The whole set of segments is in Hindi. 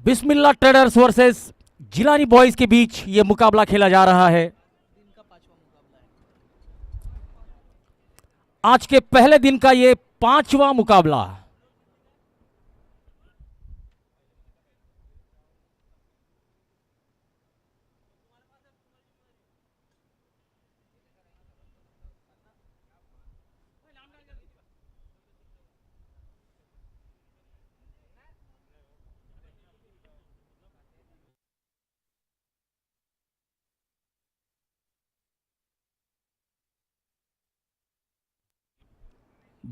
बिस्मिल्लाह ट्रेडर्स वर्सेस जिलानी बॉयज के बीच यह मुकाबला खेला जा रहा है। आज के पहले दिन का यह 5वां मुकाबला।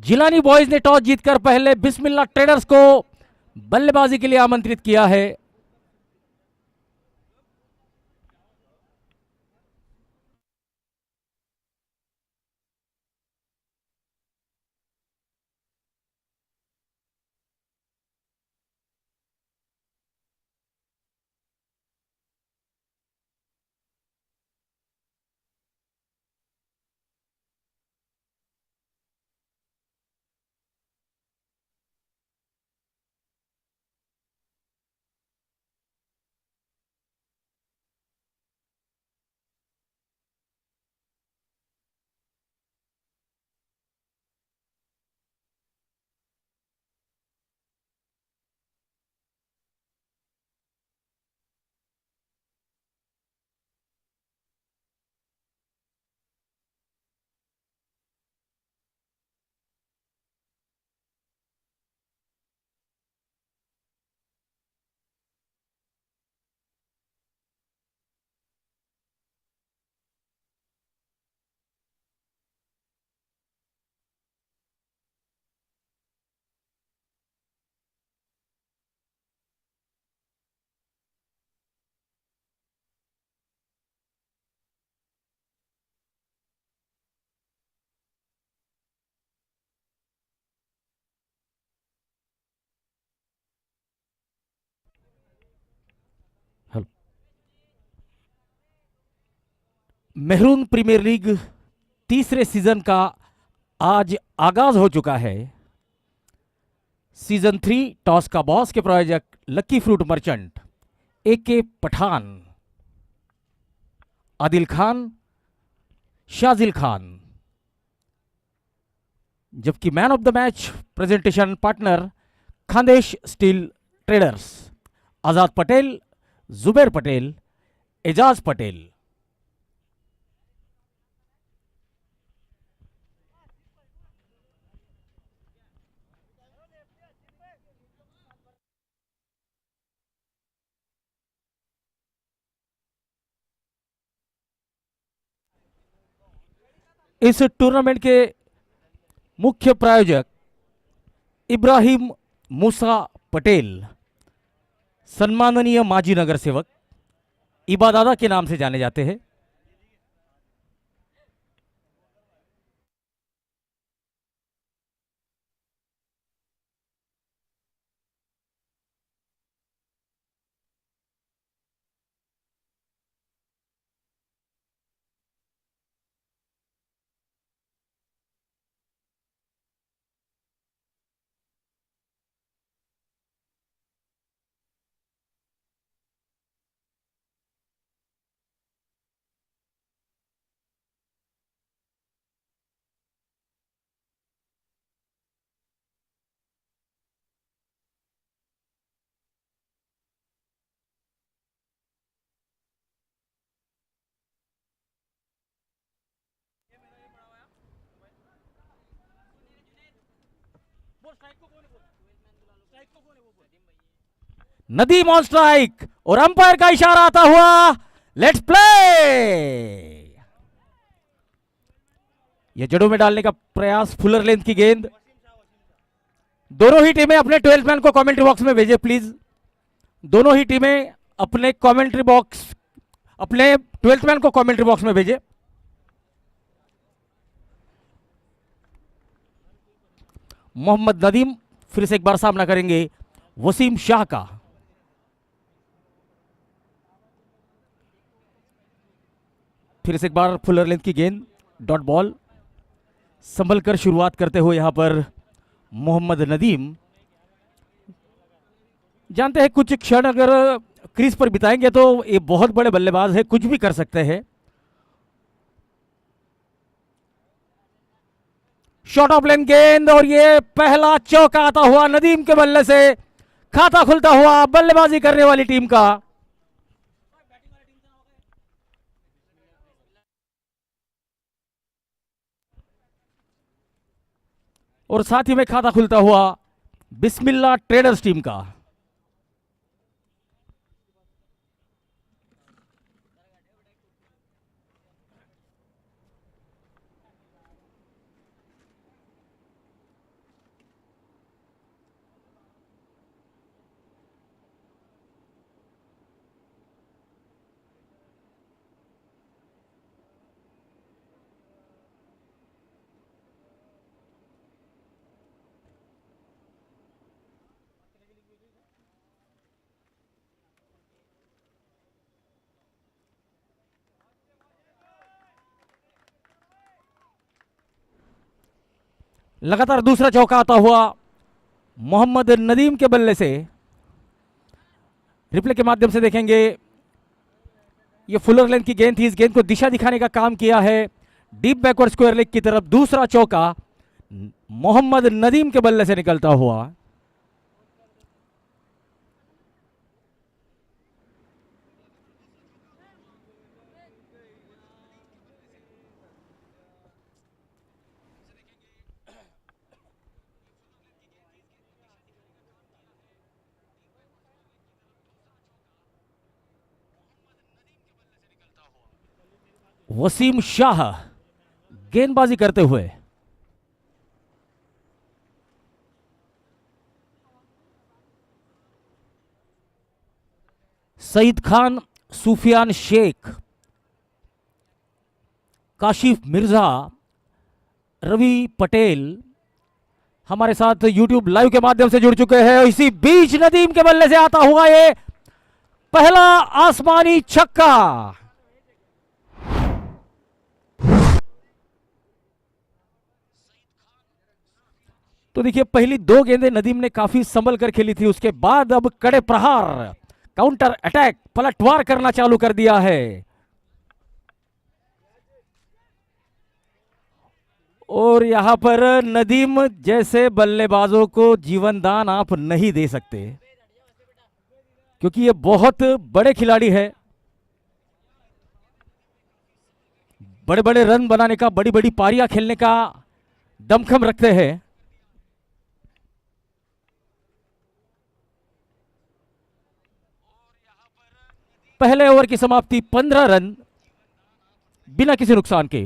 जिलानी बॉयज ने टॉस जीतकर पहले बिस्मिल्लाह ट्रेडर्स को बल्लेबाजी के लिए आमंत्रित किया है। मेहरून प्रीमियर लीग तीसरे सीजन का आज आगाज हो चुका है। सीजन 3 टॉस का बॉस के प्रायोजक lucky fruit merchant AK Pathan, Adil Khan, Shajil Khan, जबकि man of the match presentation partner Khandesh steel traders Azad Patel, Zuber Patel, Ejaz Patel. इस टूर्नामेंट के मुख्य प्रायोजक इब्राहिम मूसा पटेल, सम्माननीय माजी नगर सेवक इबादादा के नाम से जाने जाते हैं। नदीम ऑन स्ट्राइक और अंपायर का इशारा आता हुआ लेट्स प्ले। यह जड़ों में डालने का प्रयास, फुलर लेंथ की गेंद। दोनों ही टीमें अपने 12th मैन को कमेंट्री बॉक्स में भेजे प्लीज। दोनों ही टीमें अपने कमेंट्री बॉक्स, अपने 12th मैन को कमेंट्री बॉक्स में भेजे। मोहम्मद नदीम फिर से एक बार सामना करेंगे वसीम शाह का। फिर से एक बार फुलर लेंथ की गेंद, डॉट बॉल। संभल कर शुरुआत करते हुए यहां पर मोहम्मद नदीम। जानते हैं कुछ क्षण अगर क्रीज पर बिताएंगे तो ये बहुत बड़े बल्लेबाज है, कुछ भी कर सकते हैं। शॉर्ट ऑफ लेन गेंद और ये पहला चौका आता हुआ नदीम के बल्ले से, खाता खुलता हुआ बल्लेबाजी करने वाली टीम का। और साथ ही में खाता खुलता हुआ बिस्मिल्लाह ट्रेडर्स टीम का। लगातार दूसरा चौका आता हुआ मोहम्मद नदीम के बल्ले से। रिप्ले के माध्यम से देखेंगे, ये फुलर लेंथ की गेंद थी, इस गेंद को दिशा दिखाने का काम किया है डीप बैकवर्ड स्क्वायर लेग की तरफ। दूसरा चौका मोहम्मद नदीम के बल्ले से निकलता हुआ। वसीम शाह गेंदबाजी करते हुए। सईद खान, सुफियान शेख, काशिफ मिर्जा, रवि पटेल हमारे साथ यूट्यूब लाइव के माध्यम से जुड़ चुके हैं। इसी बीच नदीम के बल्ले से आता हुआ ये पहला आसमानी छक्का। तो देखिए, पहली दो गेंदें नदीम ने काफी संभल कर खेली थी, उसके बाद अब कड़े प्रहार, काउंटर अटैक, पलटवार करना चालू कर दिया है। और यहां पर नदीम जैसे बल्लेबाजों को जीवन दान आप नहीं दे सकते, क्योंकि ये बहुत बड़े खिलाड़ी है, बड़े बड़े रन बनाने का, बड़ी बड़ी पारियां खेलने का दमखम रखते हैं। पहले ओवर की समाप्ति 15 रन बिना किसी नुकसान के।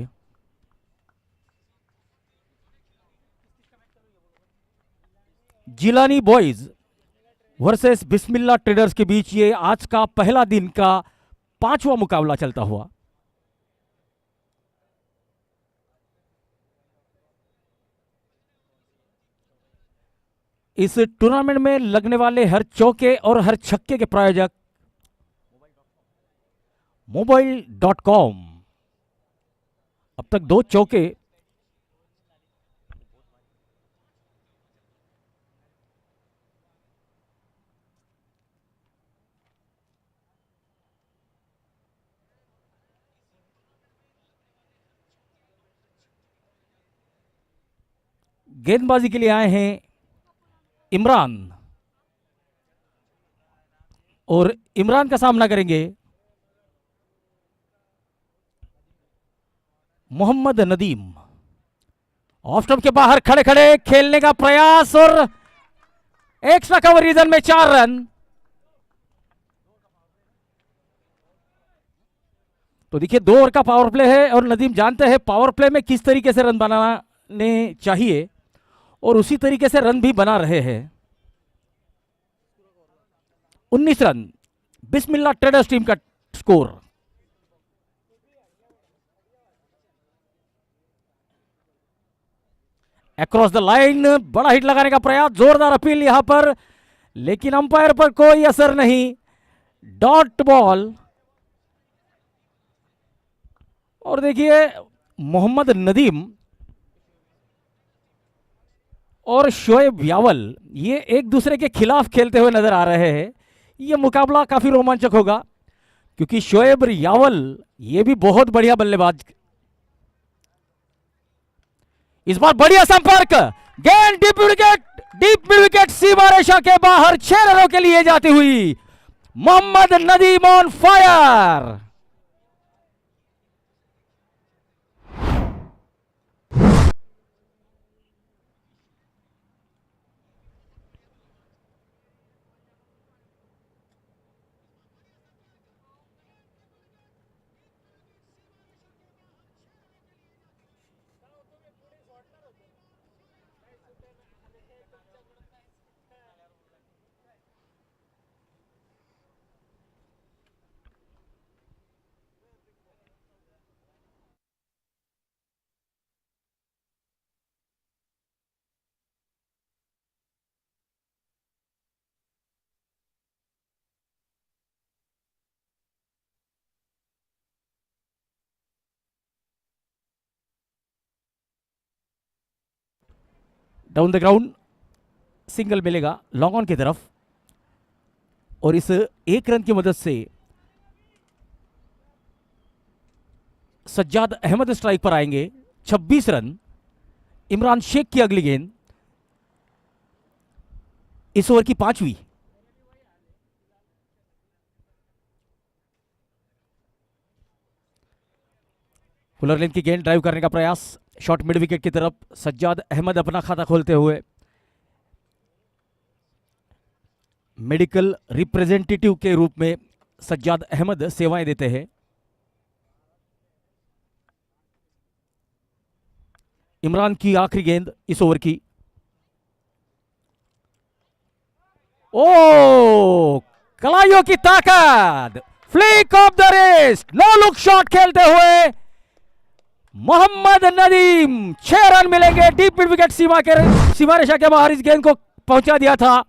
जिलानी बॉयज वर्सेस बिस्मिल्लाह ट्रेडर्स के बीच ये आज का पहला दिन का 5वां मुकाबला चलता हुआ। इस टूर्नामेंट में लगने वाले हर चौके और हर छक्के के प्रायोजक मोबाइल.com। अब तक 2 चौके, गेंदबाजी के लिए आए हैं इमरान, और इमरान का सामना करेंगे मोहम्मद नदीम। ऑफ स्टंप के बाहर खड़े खड़े खेलने का प्रयास और एक्स्ट्रा कवर रीजन में 4 रन। तो देखिए, 2 ओवर का पावर प्ले है और नदीम जानते हैं पावर प्ले में किस तरीके से रन बनाने चाहिए, और उसी तरीके से रन भी बना रहे हैं। 19 रन बिस्मिल्लाह ट्रेडर्स टीम का स्कोर। अक्रॉस द लाइन, बड़ा हिट लगाने का प्रयास, जोरदार अपील यहां पर, लेकिन अंपायर पर कोई असर नहीं, डॉट बॉल। और देखिए, मोहम्मद नदीम और शोएब यावल, ये एक दूसरे के खिलाफ खेलते हुए नजर आ रहे हैं। ये मुकाबला काफी रोमांचक होगा क्योंकि शोएब यावल ये भी बहुत बढ़िया बल्लेबाज। इस बार बढ़िया संपर्क, गेंद डीप मिड विकेट सीमा रेखा के बाहर 6 रनों के लिए जाती हुई Mohammad Nadeem on fire. Down the ground single मिलेगा लॉन्ग ऑन की तरफ, और इस एक रन की मदद से सज्जाद अहमद स्ट्राइक पर आएंगे। 26 रन। इमरान शेख की अगली गेंद, इस ओवर की 5वीं। फुलर लेंथ की गेंद ड्राइव करने का प्रयास, शॉट मिड विकेट की तरफ। सज्जाद अहमद अपना खाता खोलते हुए मेडिकल रिप्रेजेंटेटिव के रूप में सज्जाद अहमद सेवाएं देते हैं। इमरान की आखिरी गेंद इस ओवर की। ओ, कलाइयों की ताकत, flick off the wrist, no look shot खेलते हुए मोहम्मद नदीम 6 रन मिलेंगे। डीप मिड विकेट सीमा रेखा के बाहर इस गेंद को पहुंचा दिया था।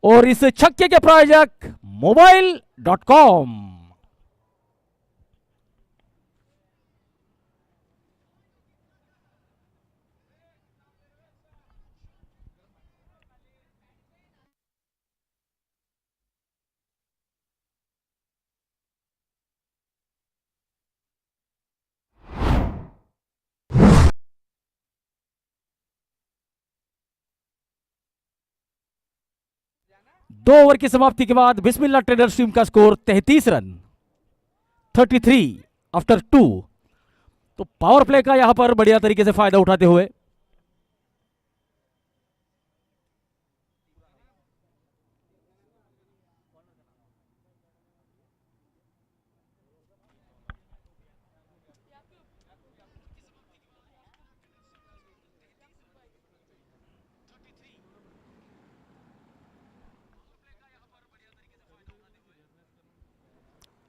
और इस छक्के के प्रायोजक मोबाइल.com। दो ओवर की समाप्ति के बाद बिस्मिल्लाह ट्रेडर्स टीम का स्कोर 33 रन, 33 आफ्टर 2। तो पावर प्ले का यहां पर बढ़िया तरीके से फायदा उठाते हुए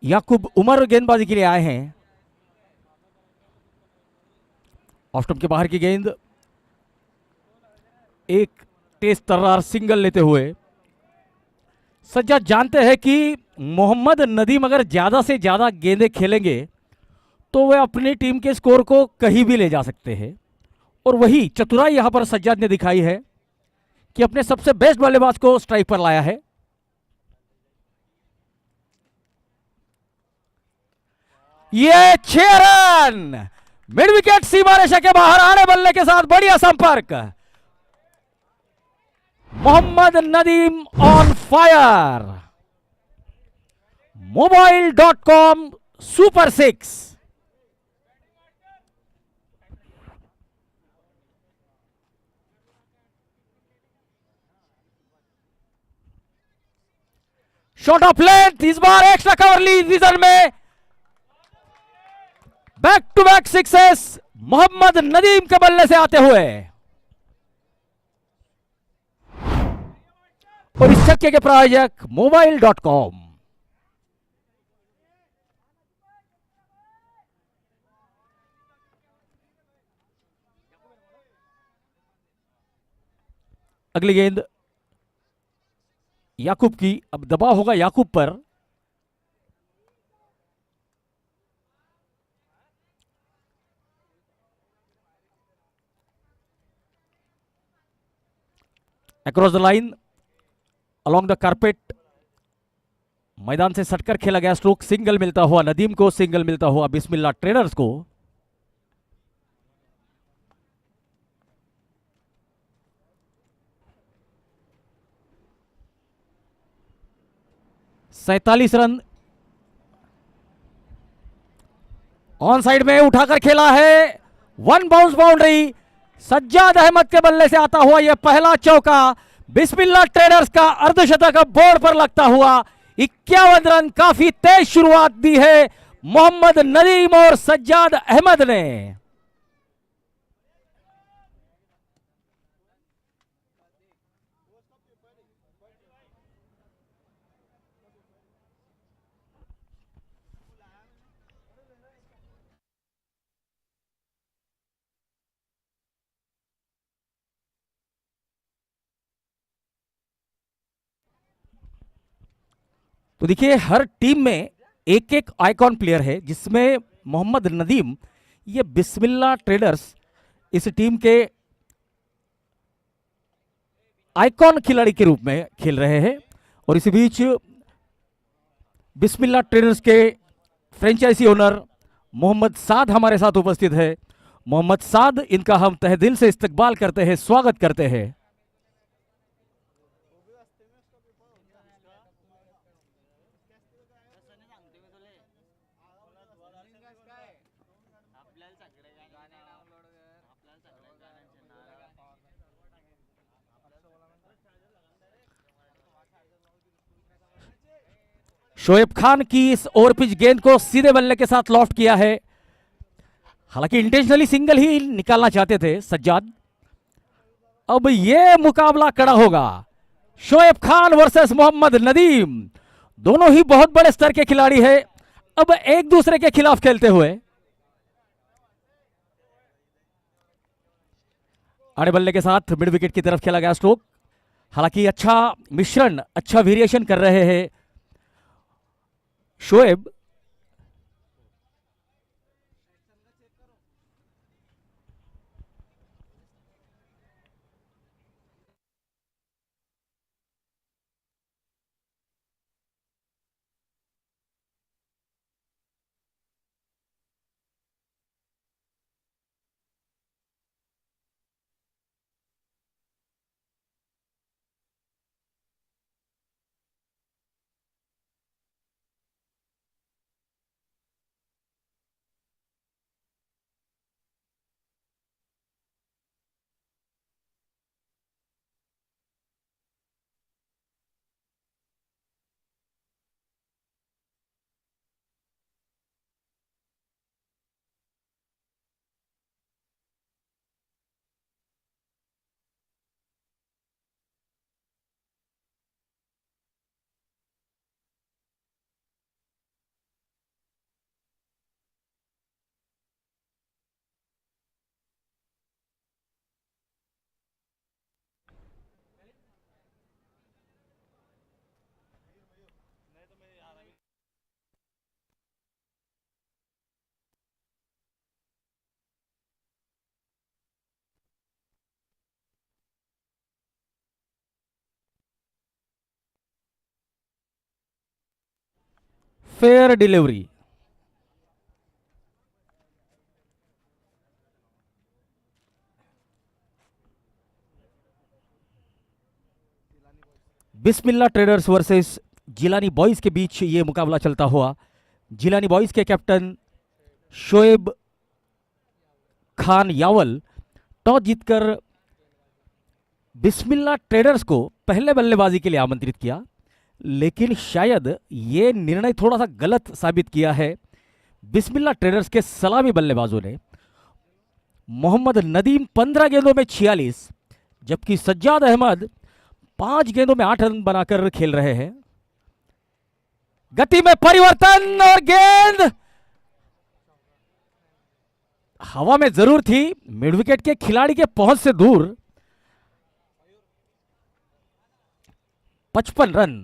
याकूब उमर गेंदबाजी के लिए आए हैं। ऑफ स्टंप के बाहर की गेंद, एक तेज तर्रार सिंगल लेते हुए सज्जाद जानते हैं कि मोहम्मद नदीम अगर ज्यादा से ज्यादा गेंदें खेलेंगे तो वे अपनी टीम के स्कोर को कहीं भी ले जा सकते हैं। और वही चतुराई यहां पर सज्जाद ने दिखाई है कि अपने सबसे बेस्ट बल्लेबाज को स्ट्राइक पर लाया है। ये 6 रन, मिड विकेट सीमा रेखा के बाहर आने बल्ले के साथ बढ़िया संपर्क। Mohammad Nadeem on fire. मोबाइल.com सुपर 6। शॉट ऑफ लेंथ, इस बार एक्स्ट्रा कवर ली रीजन में। Back to back sixes Mohammad Nadeem के बल्ले से आते हुए, और इस छक्के के प्रायोजक मोबाइल.com। अगली गेंद याकूब की, अब दबाव होगा याकूब पर। Across the line, along the carpet, मैदान से सटकर खेला गया स्ट्रोक, सिंगल मिलता हुआ नदीम को, सिंगल मिलता हुआ बिस्मिल्लाह ट्रेडर्स को। सैतालीस रन ऑन साइड में उठाकर खेला है, one bounce boundary, Sajjad Ahmed के बल्ले से आता हुआ यह पहला चौका, बिस्मिल्लाह ट्रेडर्स का अर्धशतक बोर्ड पर लगता हुआ। 51 रन, काफी तेज शुरुआत दी है मोहम्मद नदीम और सज्जाद अहमद ने। तो देखिए हर टीम में एक एक आइकॉन प्लेयर है, जिसमें मोहम्मद नदीम ये बिस्मिल्लाह ट्रेडर्स इस टीम के आइकॉन खिलाड़ी के रूप में खेल रहे हैं। और इसी बीच बिस्मिल्लाह ट्रेडर्स के फ्रेंचाइजी ओनर मोहम्मद साद हमारे साथ उपस्थित है। मोहम्मद साद, इनका हम तहे दिल से इस्तकबाल करते हैं, स्वागत करते हैं। शोएब खान की इस ओवर पिच गेंद को सीधे बल्ले के साथ लॉफ्ट किया है, हालांकि इंटेंशनली सिंगल ही निकालना चाहते थे सज्जाद। अब यह मुकाबला कड़ा होगा, शोएब खान वर्सेस मोहम्मद नदीम, दोनों ही बहुत बड़े स्तर के खिलाड़ी हैं, अब एक दूसरे के खिलाफ खेलते हुए। आड़े बल्ले के साथ मिड विकेट की तरफ खेला गया स्ट्रोक, हालांकि अच्छा मिश्रण, अच्छा वेरिएशन कर रहे हैं शोएब। फेयर डिलीवरी, बिस्मिल्लाह ट्रेडर्स वर्सेस जिलानी बॉयज के बीच यह मुकाबला चलता हुआ। जिलानी बॉयज के कैप्टन शोएब खान यावल टॉस जीतकर बिस्मिल्लाह ट्रेडर्स को पहले बल्लेबाजी के लिए आमंत्रित किया, लेकिन शायद यह निर्णय थोड़ा सा गलत साबित किया है बिस्मिल्लाह ट्रेडर्स के सलामी बल्लेबाजों ने। मोहम्मद नदीम 15 गेंदों में 46, जबकि सज्जाद अहमद 5 गेंदों में 8 रन बनाकर खेल रहे हैं। गति में परिवर्तन और गेंद हवा में जरूर थी, मिड विकेट के खिलाड़ी के पहुंच से दूर। 55 रन।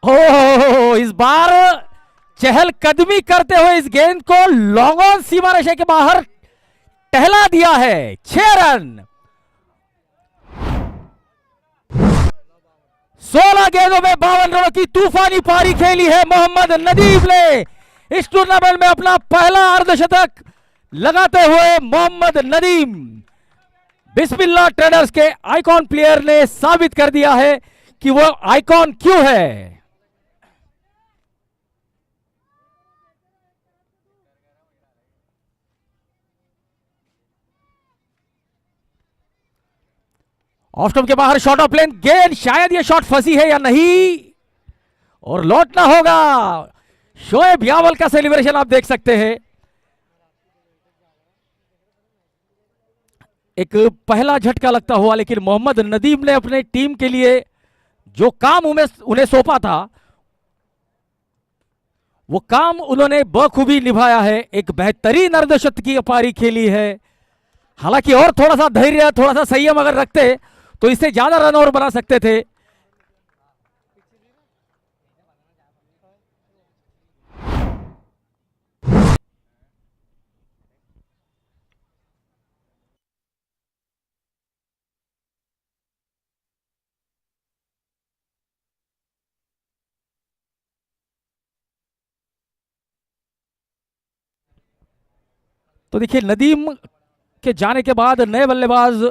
ओह, इस बार चहलकदमी करते हुए इस गेंद को लॉन्ग ऑन सीमा रेखा के बाहर टहला दिया है। 6 रन। 16 गेंदों में 52 रनों की तूफानी पारी खेली है मोहम्मद नदीम ने इस टूर्नामेंट में। अपना पहला अर्धशतक लगाते हुए मोहम्मद नदीम बिस्मिल्लाह ट्रेडर्स के आइकॉन प्लेयर ने साबित कर दिया है कि वो आइकॉन क्यों है। ऑफ स्टंप के बाहर शॉट ऑफ प्लेन गेंद, शायद ये शॉट फंसी है या नहीं, और लौटना होगा। शोएब यावल का सेलिब्रेशन आप देख सकते हैं। एक पहला झटका लगता हुआ, लेकिन मोहम्मद नदीम ने अपने टीम के लिए जो काम उन्हें सौंपा था वो काम उन्होंने बखूबी निभाया है। एक बेहतरीन अर्धशतकीय पारी खेली है। हालांकि और थोड़ा सा धैर्य, थोड़ा सा संयम अगर रखते तो इससे ज्यादा रन और बना सकते थे। तो देखिए, नदीम के जाने के बाद नए बल्लेबाज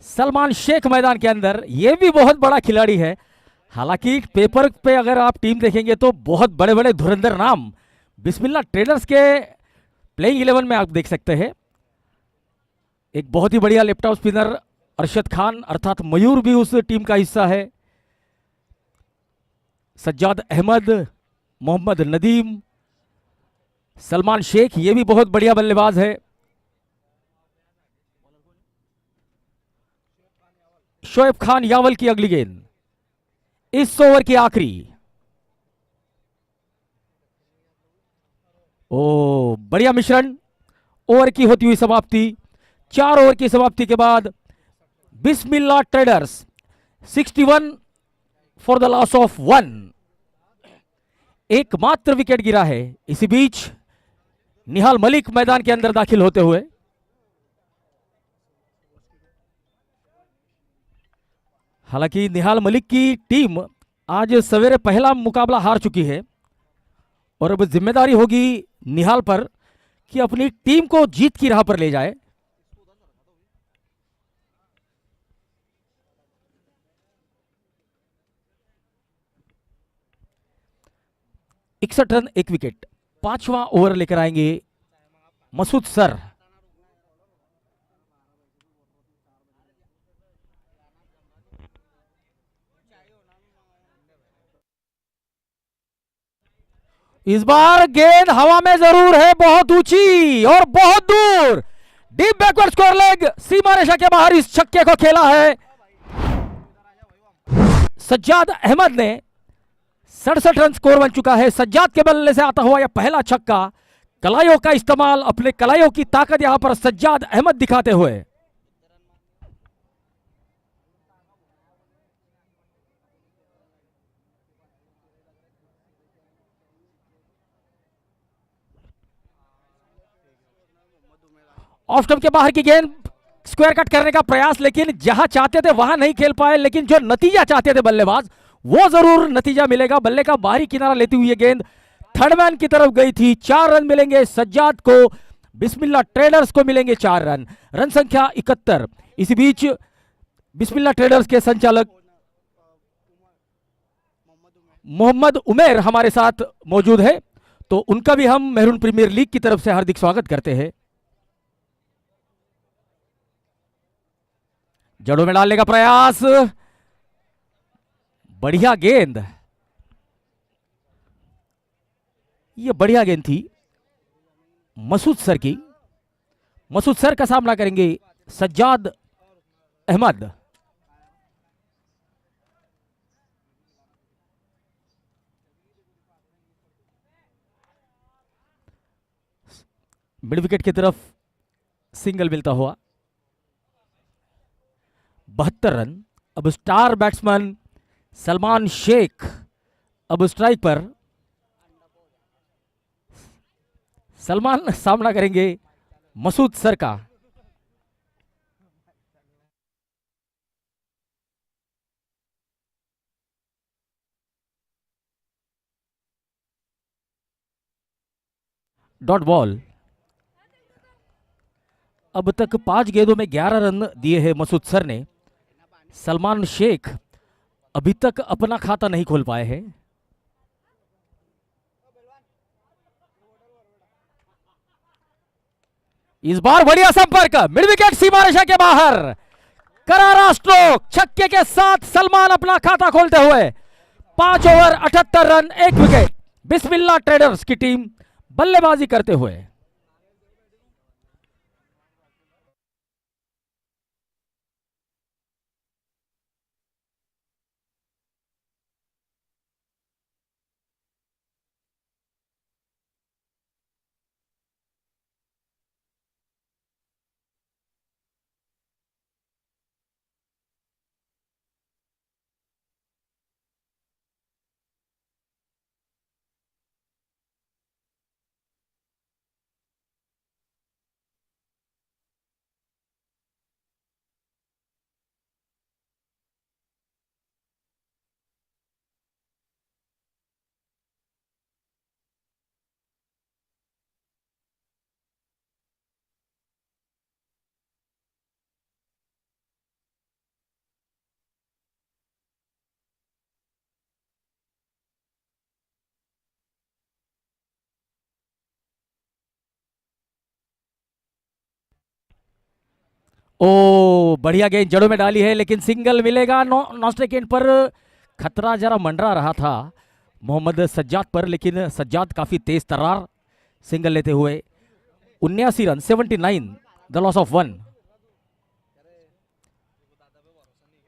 सलमान शेख मैदान के अंदर, ये भी बहुत बड़ा खिलाड़ी है। हालांकि पेपर पे अगर आप टीम देखेंगे तो बहुत बड़े बड़े धुरंधर नाम बिस्मिल्लाह ट्रेडर्स के प्लेइंग 11 में आप देख सकते हैं। एक बहुत ही बढ़िया left out spinner Arshad Khan अर्थात मयूर भी उस टीम का हिस्सा है। सज्जाद अहमद, मोहम्मद नदीम, सलमान शेख, ये भी बहुत बढ़िया बल्लेबाज है। शोएब खान यावल की अगली गेंद, इस ओवर की आखिरी। ओ, बढ़िया मिश्रण। ओवर की होती हुई समाप्ति। 4 ओवर की समाप्ति के बाद Bismillah traders 61 for the loss of 1। एकमात्र विकेट गिरा है। इसी बीच निहाल मलिक मैदान के अंदर दाखिल होते हुए। हालांकि निहाल मलिक की टीम आज सवेरे पहला मुकाबला हार चुकी है और अब जिम्मेदारी होगी निहाल पर कि अपनी टीम को जीत की राह पर ले जाए। इकसठ रन 1 विकेट। 5वां ओवर लेकर आएंगे मसूद सर। इस बार गेंद हवा में जरूर है, बहुत ऊंची और बहुत दूर। डीप बैकवर्ड स्कोर लेग, सीमा रेखा के बाहर इस छक्के को खेला है सज्जाद अहमद ने। 67 रन स्कोर बन चुका है। सज्जाद के बल्ले से आता हुआ यह पहला छक्का। कलाइयों का इस्तेमाल, अपने कलाइयों की ताकत यहां पर सज्जाद अहमद दिखाते हुए। ऑफ स्टंप के बाहर की गेंद, स्क्वायर कट करने का प्रयास, लेकिन जहां चाहते थे वहां नहीं खेल पाए। लेकिन जो नतीजा चाहते थे बल्लेबाज, वो जरूर नतीजा मिलेगा। बल्ले का बाहरी किनारा लेती हुई ये गेंद थर्ड मैन की तरफ गई थी। 4 रन मिलेंगे सज्जाद को। बिस्मिल्लाह ट्रेडर्स को मिलेंगे 4 रन। रन संख्या 71। इसी बीच बिस्मिल्लाह ट्रेडर्स के संचालक मोहम्मद उमेर हमारे साथ मौजूद है, तो उनका भी हम मेहरून प्रीमियर लीग की तरफ से हार्दिक स्वागत करते हैं। जड़ों में डालने का प्रयास, बढ़िया गेंद, ये बढ़िया गेंद थी मसूद सर की। मसूद सर का सामना करेंगे सज्जाद अहमद। मिड विकेट की तरफ सिंगल मिलता हुआ। 72 रन। अब स्टार बैट्समैन सलमान शेख अब स्ट्राइक पर सलमान सामना करेंगे मसूद सर का। Dot ball. अब तक 5 गेंदों में 11 रन दिए हैं मसूद सर ने। सलमान शेख अभी तक अपना खाता नहीं खोल पाए हैं। इस बार बढ़िया संपर्क, मिड विकेट सीमा रेखा के बाहर, करारा स्ट्रोक, छक्के के साथ सलमान अपना खाता खोलते हुए 5 ओवर 78 रन 1 विकेट। बिस्मिल्लाह ट्रेडर्स की टीम बल्लेबाजी करते हुए। ओ बढ़िया गेंद जड़ों में डाली है, लेकिन सिंगल मिलेगा। नॉस्ट्रिक एंड पर खतरा जरा मंडरा रहा था मोहम्मद सज्जाद पर, लेकिन सज्जाद काफी तेज तर्रार सिंगल लेते हुए 79 रन 79, द लॉस ऑफ 1।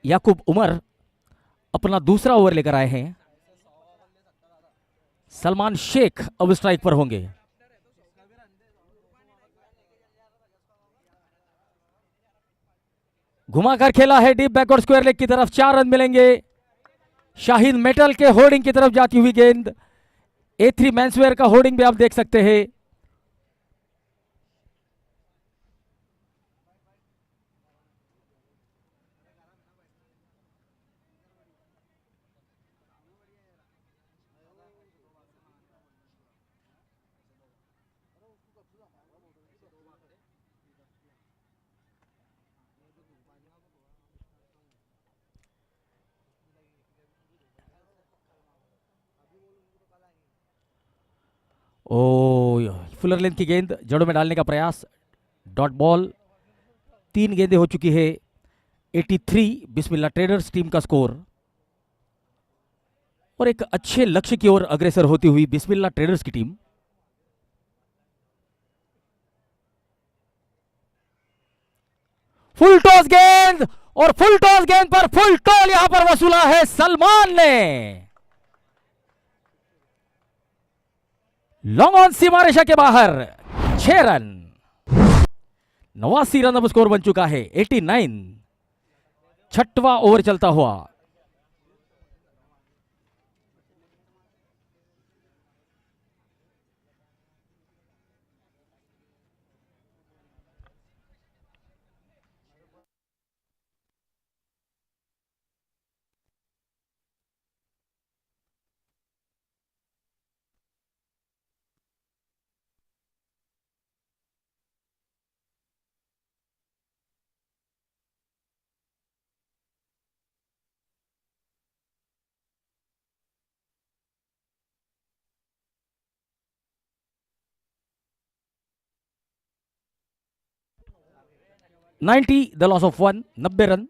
याकूब उमर अपना दूसरा ओवर लेकर आए हैं। सलमान शेख अब स्ट्राइक पर होंगे। घुमाकर खेला है डीप बैकवर्ड स्क्वायर लेग की तरफ, 4 रन मिलेंगे। शाहीन मेटल के होर्डिंग की तरफ जाती हुई गेंद, A3 मेंसवेयर का होर्डिंग भी आप देख सकते हैं। ओ फुलर लेंथ की गेंद जड़ों में डालने का प्रयास, डॉट बॉल। 3 गेंदें हो चुकी है, 83 बिस्मिल्लाह ट्रेडर्स टीम का स्कोर, और एक अच्छे लक्ष्य की ओर अग्रसर होती हुई बिस्मिल्लाह ट्रेडर्स की टीम। फुल टॉस गेंद, और फुल टॉस गेंद पर फुल टॉल यहां पर वसूला है सलमान ने। लॉन्ग ऑन सीमा रेखा के बाहर, 6 रन। 89 रन अब स्कोर बन चुका है, 89। छठवां ओवर चलता हुआ। नाइन्टी द लॉस ऑफ 1, 90 रन।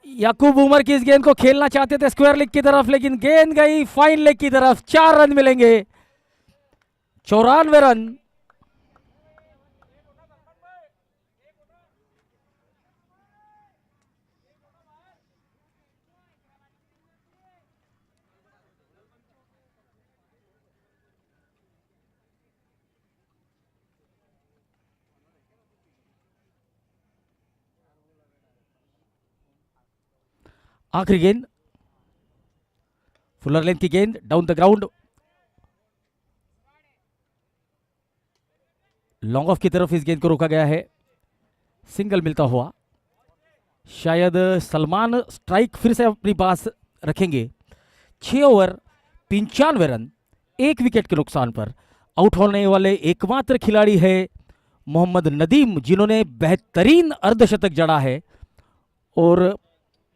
याकूब उमर की इस गेंद को खेलना चाहते थे स्क्वायर लेग की तरफ, लेकिन गेंद गई फाइन लेग की तरफ। 4 रन मिलेंगे, 94 रन। आखिरी गेंद, फुलर लेंथ की गेंद down the ground, long off की तरफ इस गेंद को रोका गया है, सिंगल मिलता हुआ। शायद सलमान स्ट्राइक फिर से अपनी पास रखेंगे। 6 ओवर 95 रन, 1 विकेट के नुकसान पर आउट होने वाले एकमात्र खिलाड़ी है मोहम्मद नदीम, जिन्होंने बेहतरीन अर्धशतक जड़ा है और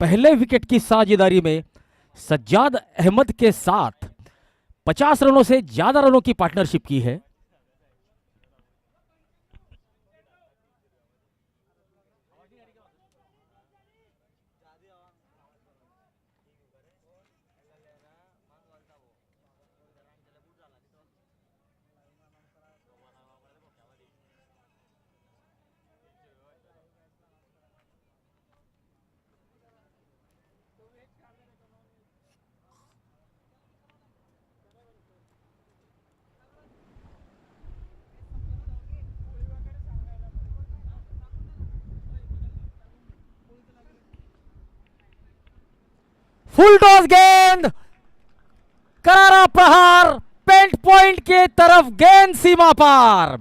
पहले विकेट की साझेदारी में सज्जाद अहमद के साथ 50 रनों से ज्यादा रनों की पार्टनरशिप की है। फुल टॉस गेंद, करारा प्रहार, पेंट पॉइंट के तरफ गेंद सीमा पार,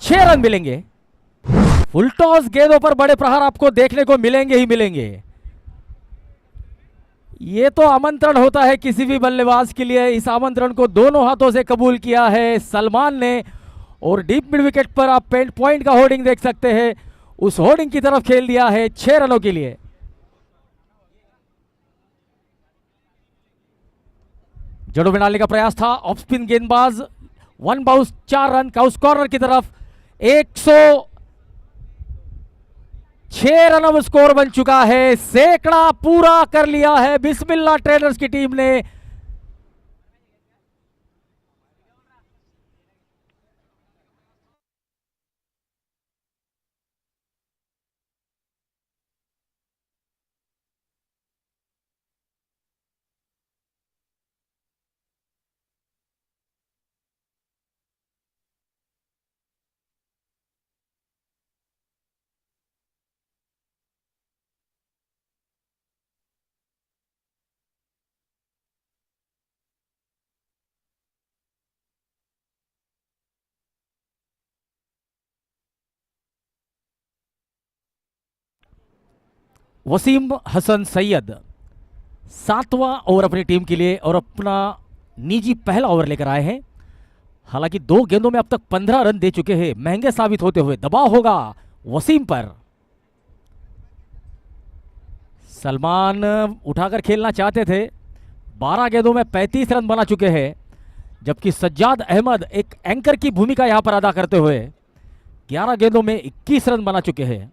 6 रन मिलेंगे। फुल टॉस गेंदों पर बड़े प्रहार आपको देखने को मिलेंगे ही मिलेंगे। ये तो आमंत्रण होता है किसी भी बल्लेबाज के लिए। इस आमंत्रण को दोनों हाथों से कबूल किया है सलमान ने और डीप मिड विकेट पर आप पेंट पॉइंट का होर्डिंग देख सकते हैं, उस होर्डिंग की तरफ खेल दिया है 6 रनों के लिए। जड़ों में डालने का प्रयास था, ऑफ स्पिन गेंदबाज, 1 बाउंस 4 रन, काउस कॉर्नर की तरफ 106 रन अब स्कोर बन चुका है। सैकड़ा पूरा कर लिया है बिस्मिल्लाह ट्रेडर्स की टीम ने। वसीम हसन सैयद 7वां ओवर अपनी टीम के लिए और अपना निजी पहला ओवर लेकर आए हैं। हालांकि 2 गेंदों में अब तक 15 रन दे चुके हैं, महंगे साबित होते हुए। दबाव होगा वसीम पर। सलमान उठाकर खेलना चाहते थे, 12 गेंदों में 35 रन बना चुके हैं, जबकि सज्जाद अहमद एक एंकर की भूमिका यहां पर अदा करते हुए 11 गेंदों में 21 रन बना चुके हैं,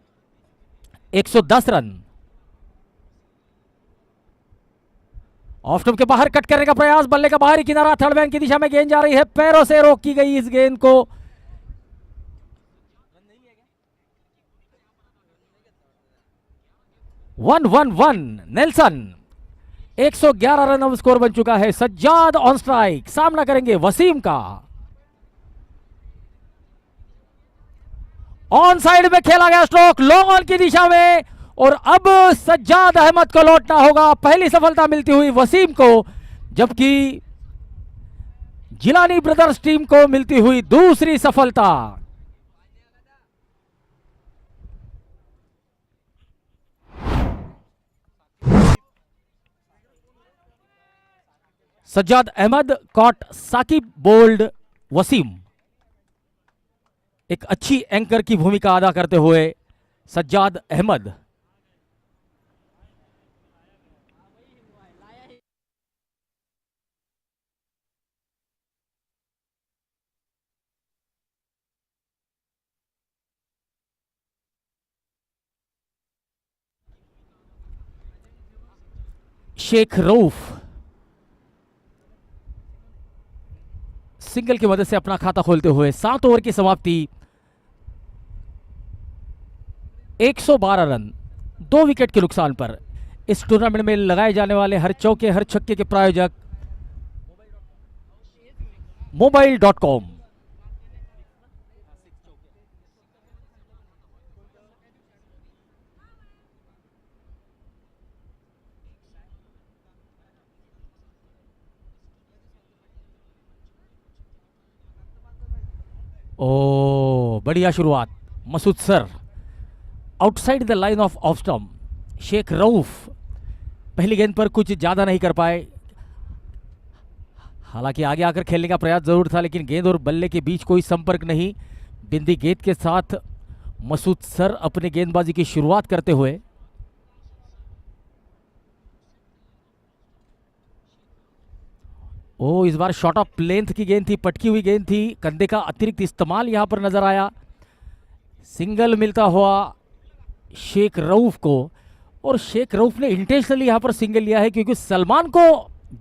110 रन। ऑफ स्टंप के बाहर कट करने का प्रयास, बल्ले का बाहरी किनारा, थर्ड मैन की दिशा में गेंद जा रही है, पैरों से रोक की गई इस गेंद को। One one one Nelson, 111 run अब स्कोर बन चुका है। सज्जाद ऑन स्ट्राइक, सामना करेंगे वसीम का। ऑन साइड में खेला गया स्ट्रोक, लॉन्ग ऑन की दिशा में, और अब सज्जाद अहमद को लौटना होगा। पहली सफलता मिलती हुई वसीम को, जबकि जिलानी ब्रदर्स टीम को मिलती हुई दूसरी सफलता। Sajjad Ahmed caught, Saqib bowled, Wasim. एक अच्छी एंकर की भूमिका अदा करते हुए सज्जाद अहमद। शेख रऊफ सिंगल की मदद से अपना खाता खोलते हुए 7 ओवर की समाप्ति, 112 रन, 2 विकेट के नुकसान पर। इस टूर्नामेंट में लगाए जाने वाले हर चौके हर छक्के के प्रायोजक mobile.com। बढ़िया शुरुआत Masood sir, outside the line of off stump. Sheikh Rauf पहली गेंद पर कुछ ज्यादा नहीं कर पाए, हालांकि आगे आकर खेलने का प्रयास जरूर था, लेकिन गेंद और बल्ले के बीच कोई संपर्क नहीं। बिंदी गेंद के साथ मसूद सर अपनी गेंदबाजी की शुरुआत करते हुए। ओ, इस बार शॉर्ट ऑफ लेंथ की गेंद थी, पटकी हुई गेंद थी, कंधे का अतिरिक्त इस्तेमाल यहां पर नजर आया। सिंगल मिलता हुआ शेख रऊफ को, और शेख रऊफ ने इंटेंशनली यहां पर सिंगल लिया है क्योंकि सलमान को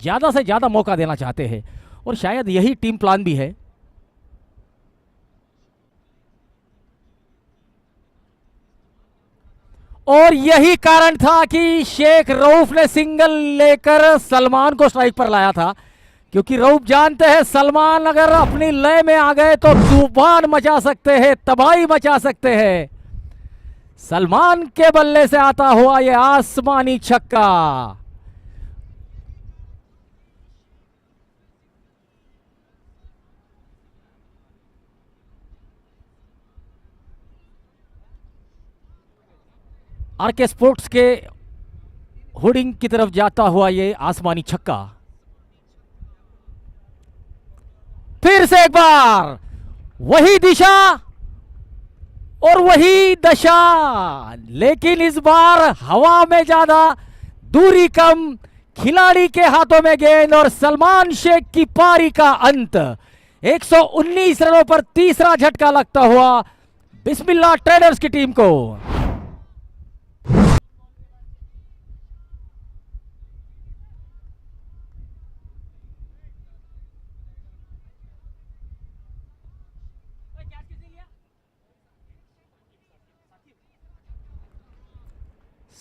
ज्यादा से ज्यादा मौका देना चाहते हैं, और शायद यही टीम प्लान भी है। और यही कारण था कि शेख रऊफ ने सिंगल लेकर सलमान को स्ट्राइक पर लाया था, क्योंकि रऊफ जानते हैं सलमान अगर अपनी लय में आ गए तो तूफान मचा सकते हैं, तबाही मचा सकते हैं। सलमान के बल्ले से आता हुआ यह आसमानी छक्का। आरके स्पोर्ट्स के होर्डिंग की तरफ जाता हुआ यह आसमानी छक्का। फिर से एक बार वही दिशा और वही दशा, लेकिन इस बार हवा में ज्यादा, दूरी कम, खिलाड़ी के हाथों में गेंद, और सलमान शेख की पारी का अंत 119 रनों पर तीसरा झटका लगता हुआ बिस्मिल्लाह ट्रेडर्स की टीम को।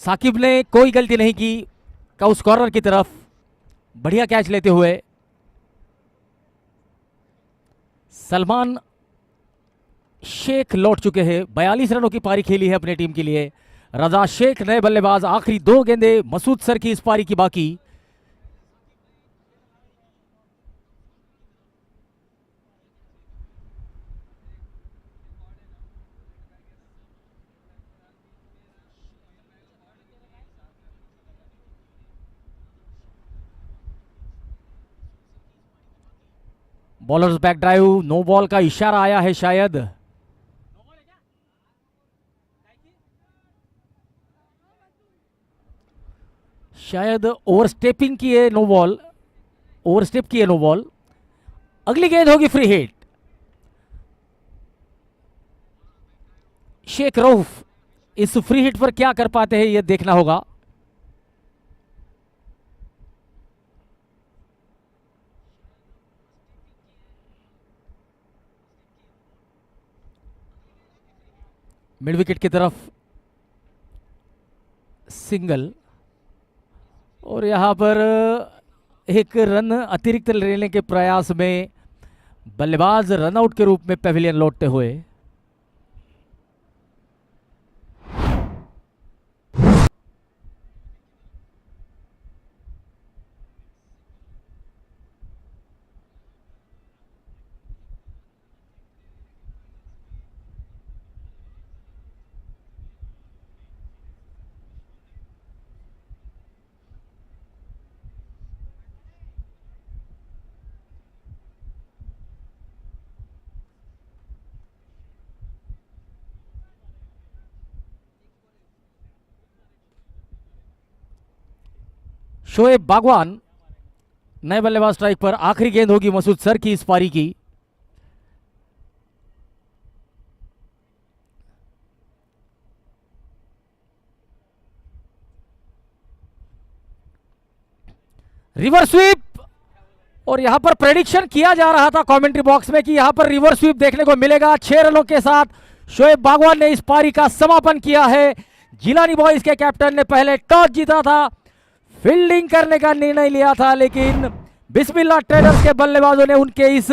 साकिब ने कोई गलती नहीं की, काउस कॉर्नर की तरफ बढ़िया कैच लेते हुए। सलमान शेख लौट चुके हैं, 42 रनों की पारी खेली है अपनी टीम के लिए। रजा शेख नए बल्लेबाज, आखिरी 2 गेंदें मसूद सर की इस पारी की बाकी। Bowlers back drive, no ball का इशारा आया है शायद। शायद ओवरस्टेपिंग की है नो बॉल, ओवरस्टेप की है नो बॉल। अगली गेंद होगी फ्री हिट। शेख रऊफ इस फ्री हिट पर क्या कर पाते हैं यह देखना होगा। मिड विकेट की तरफ सिंगल, और यहां पर एक रन अतिरिक्त लेने के प्रयास में बल्लेबाज रनआउट के रूप में पेविलियन लौटते हुए। शोएब बागवान नए बल्लेबाज स्ट्राइक पर, आखिरी गेंद होगी मसूद सर की इस पारी की। रिवर्स स्वीप, और यहां पर प्रेडिक्शन किया जा रहा था कमेंट्री बॉक्स में कि यहां पर रिवर्स स्वीप देखने को मिलेगा। 6 रनों के साथ शोएब बागवान ने इस पारी का समापन किया है। जिलानी बॉयज के कैप्टन ने पहले टॉस जीता था, फील्डिंग करने का निर्णय लिया था, लेकिन बिस्मिल्लाह ट्रेडर्स के बल्लेबाजों ने उनके इस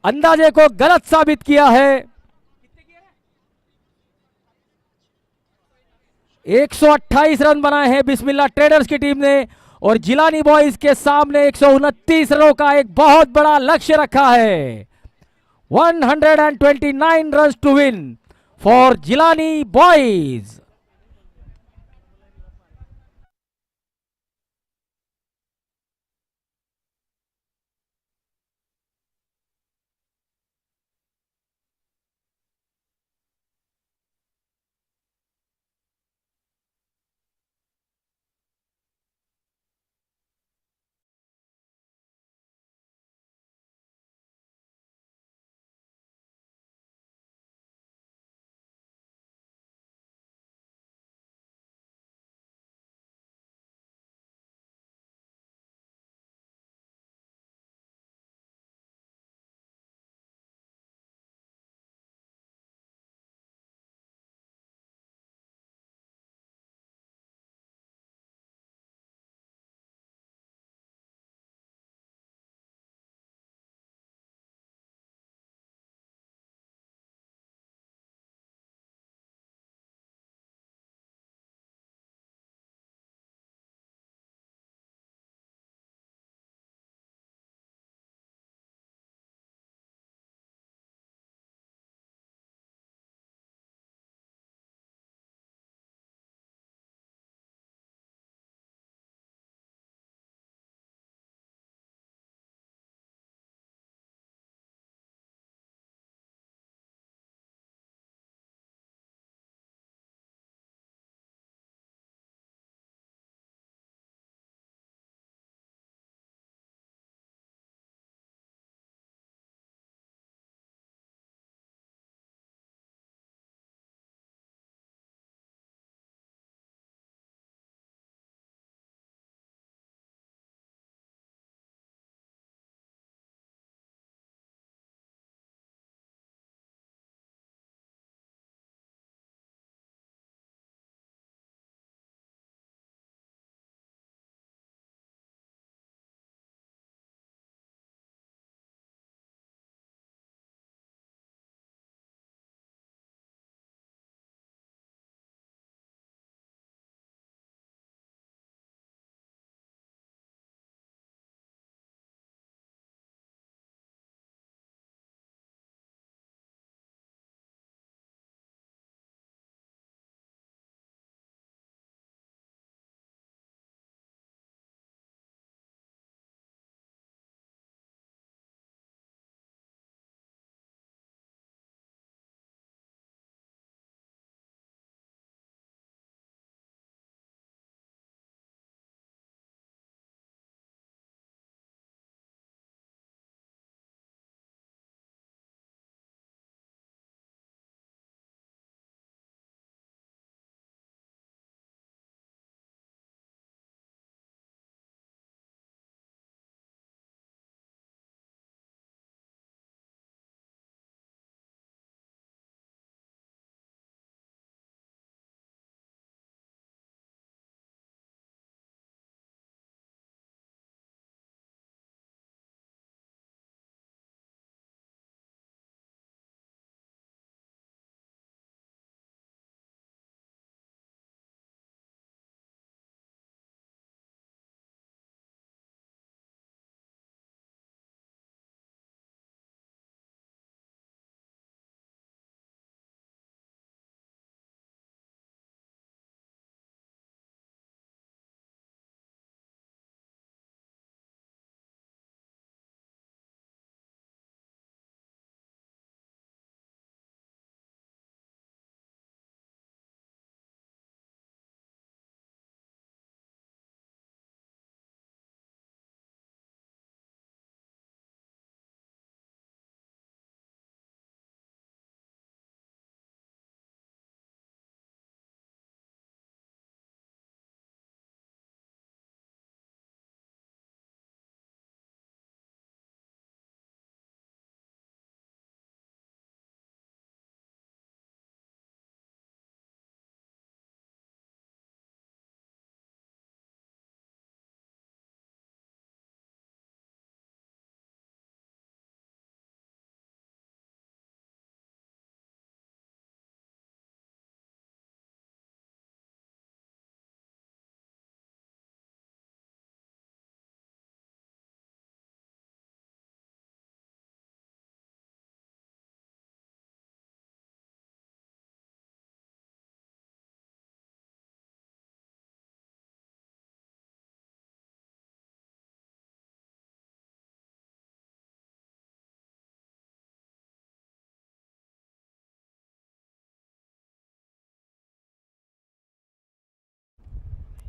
अंदाजे को गलत साबित किया है। 128 रन बनाए हैं बिस्मिल्लाह ट्रेडर्स की टीम ने, और जिलानी बॉयज के सामने 129 रनों का एक बहुत बड़ा लक्ष्य रखा है। 129 runs to win for Gilani boys.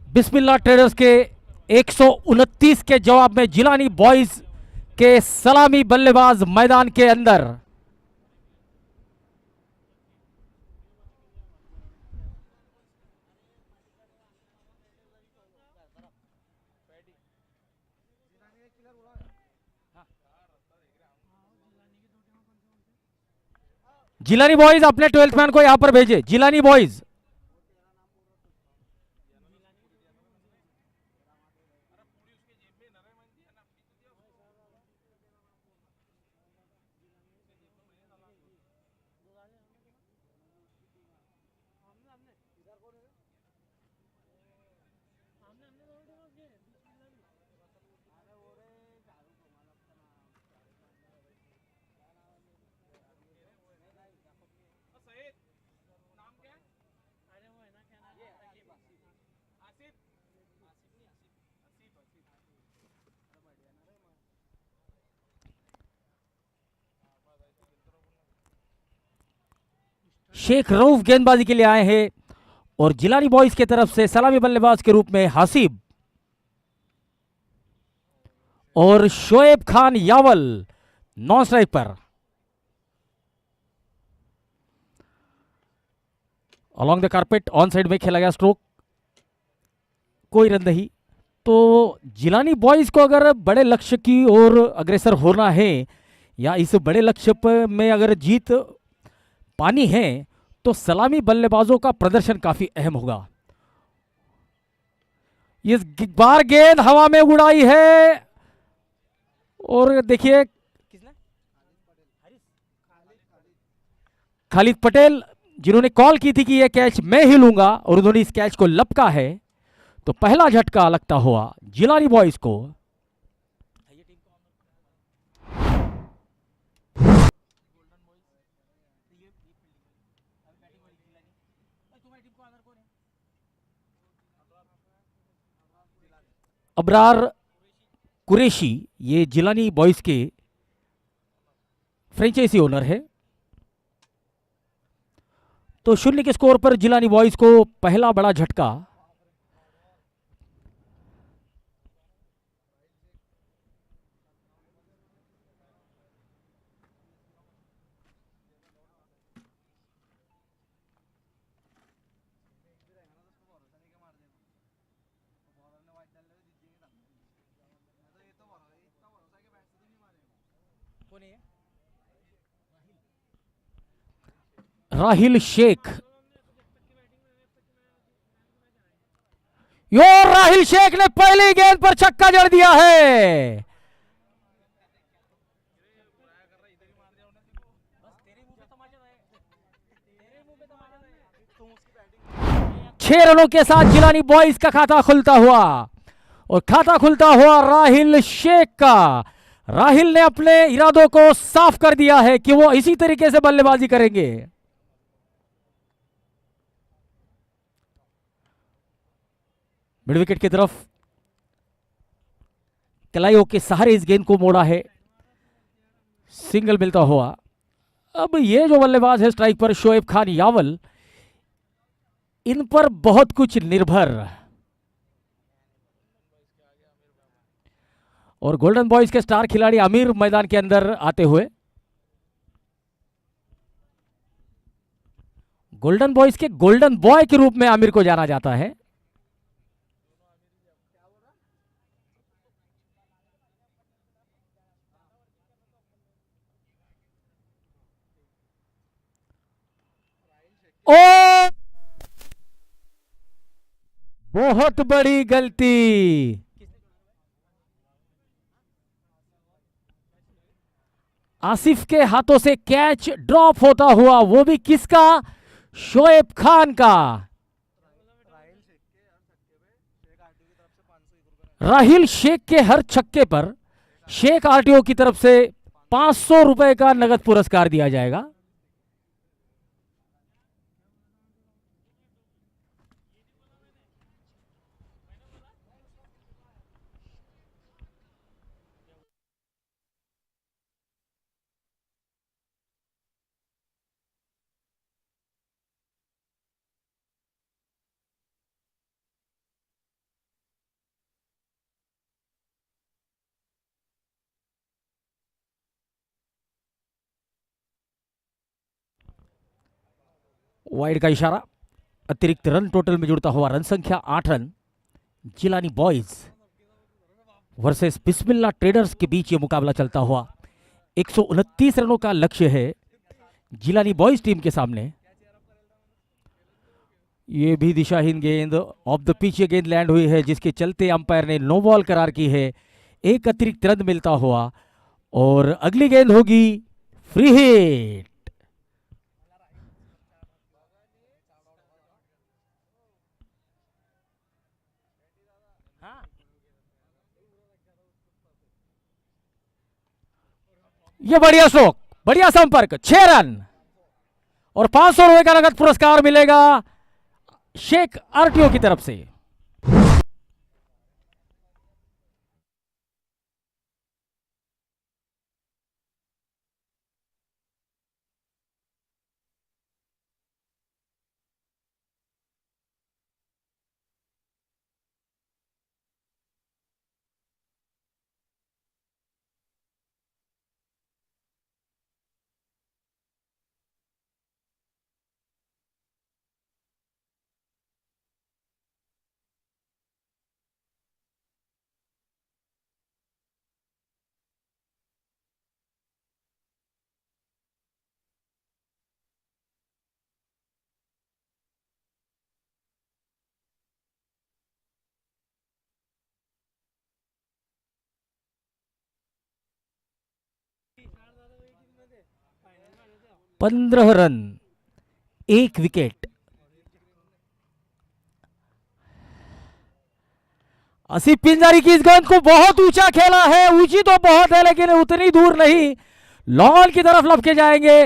Bismillah traders के 129 के जवाब में जिलानी बॉयज के सलामी बल्लेबाज मैदान के अंदर। जिलानी बॉयज अपने 12th मैन को यहां पर भेजे। जिलानी बॉयज शेख रऊफ गेंदबाजी के लिए आए हैं और जिलानी बॉयज की तरफ से सलामी बल्लेबाज के रूप में हासिब और शोएब खान यावल नॉन स्ट्राइक पर। Along the carpet on side में खेला गया स्ट्रोक, कोई रन नहीं। तो जिलानी बॉयज को अगर बड़े लक्ष्य की ओर अग्रसर होना है या इस बड़े लक्ष्य में अगर जीत पानी है तो सलामी बल्लेबाजों का प्रदर्शन काफी अहम होगा। इस बार गेंद हवा में उड़ाई है और देखिए खालिद पटेल जिन्होंने कॉल की थी कि यह कैच मैं ही लूंगा और उन्होंने इस कैच को लपका है। तो पहला झटका लगता हुआ जिलानी बॉयज को। अबरार कुरैशी ये जिलानी बॉयज के फ्रेंचाइजी ओनर है। तो 0 के स्कोर पर जिलानी बॉयज को पहला बड़ा झटका। राहिल शेख, यो राहिल शेख ने पहली गेंद पर छक्का जड़ दिया है। छह रनों के साथ जिलानी बॉयज का खाता खुलता हुआ और खाता खुलता हुआ राहिल शेख का। राहिल ने अपने इरादों को साफ कर दिया है कि वो इसी तरीके से बल्लेबाजी करेंगे। मिड विकेट की तरफ कलाइयों के सहारे इस गेंद को मोड़ा है, सिंगल मिलता हुआ। अब ये जो बल्लेबाज है स्ट्राइक पर शोएब खान यावल, इन पर बहुत कुछ निर्भर। और गोल्डन बॉयज के स्टार खिलाड़ी आमिर मैदान के अंदर आते हुए। गोल्डन बॉयज के गोल्डन बॉय के रूप में आमिर को जाना जाता है। ओ बहुत बड़ी गलती। आसिफ के हाथों से कैच ड्रॉप होता हुआ, वो भी किसका? शोएब खान का। राहिल शेख के हर छक्के पर शेख आरटीओ की तरफ से 500 रुपए का नगद पुरस्कार दिया जाएगा। वाइड का इशारा, अतिरिक्त रन टोटल में जुड़ता हुआ रन संख्या 8 रन। जिलानी बॉयज वर्सेस बिस्मिल्लाह ट्रेडर्स के बीच ये मुकाबला चलता हुआ 129 रनों का लक्ष्य है जिलानी बॉयज टीम के सामने। ये भी दिशाहीन गेंद ऑफ द पिच ये गेंद लैंड हुई है, जिसके चलते अंपायर ने नो बॉल करार की है। एक अतिरिक्त रन मिलता हुआ और अगली गेंद होगी फ्री हिट। ये बढ़िया स्ट्रोक, बढ़िया संपर्क, 6 रन और 500 रुपए का नगद पुरस्कार मिलेगा शेख आरटीओ की तरफ से। पंद्रह रन, एक विकेट। आसिफ पिंजारी की इस गेंद को बहुत ऊंचा खेला है, ऊंची तो बहुत है लेकिन उतनी दूर नहीं, लॉन की तरफ लपके जाएंगे।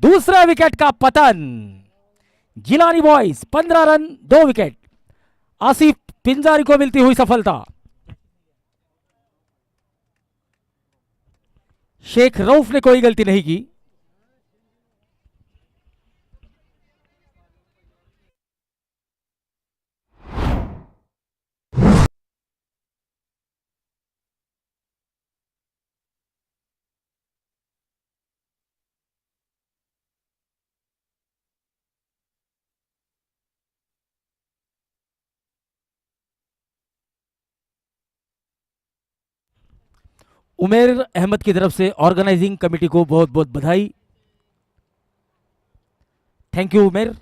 दूसरा विकेट का पतन। Jilani boys 15 run 2 wicket. Asif Pinjari को मिलती हुई सफलता। शेख रऊफ ने कोई गलती नहीं की। उमेर अहमद की तरफ से ऑर्गेनाइजिंग कमेटी को बहुत बहुत बधाई। थैंक यू उमेर।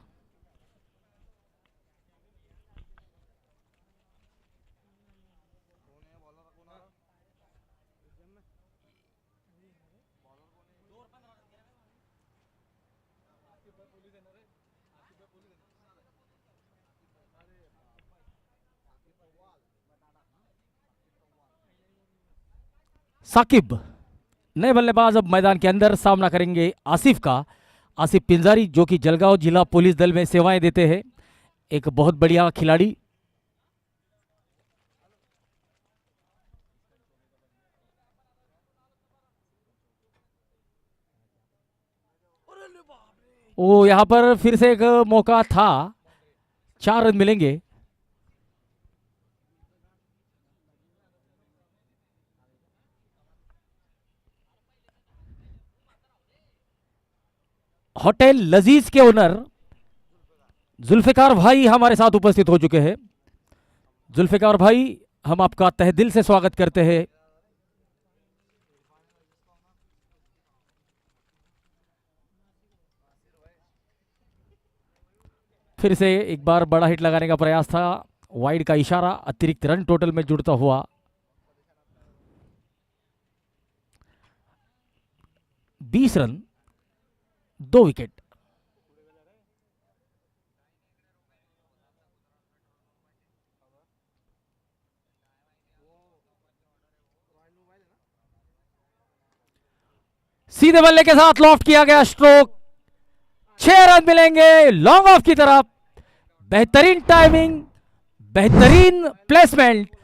साकिब नए बल्लेबाज अब मैदान के अंदर सामना करेंगे आसिफ का। आसिफ पिंजारी जो कि जलगांव जिला पुलिस दल में सेवाएं देते हैं, एक बहुत बढ़िया खिलाड़ी। ओ यहां पर फिर से एक मौका था, 4 रन मिलेंगे। होटल लजीज के ओनर जुल्फिकार भाई हमारे साथ उपस्थित हो चुके हैं। जुल्फिकार भाई, हम आपका तहे दिल से स्वागत करते हैं। फिर से एक बार बड़ा हिट लगाने का प्रयास था, वाइड का इशारा, अतिरिक्त रन टोटल में जुड़ता हुआ 20 रन 2 विकेट। सीधे बल्ले के साथ लॉफ्ट किया गया स्ट्रोक, 6 रन मिलेंगे लॉन्ग ऑफ की तरफ। बेहतरीन टाइमिंग, बेहतरीन प्लेसमेंट।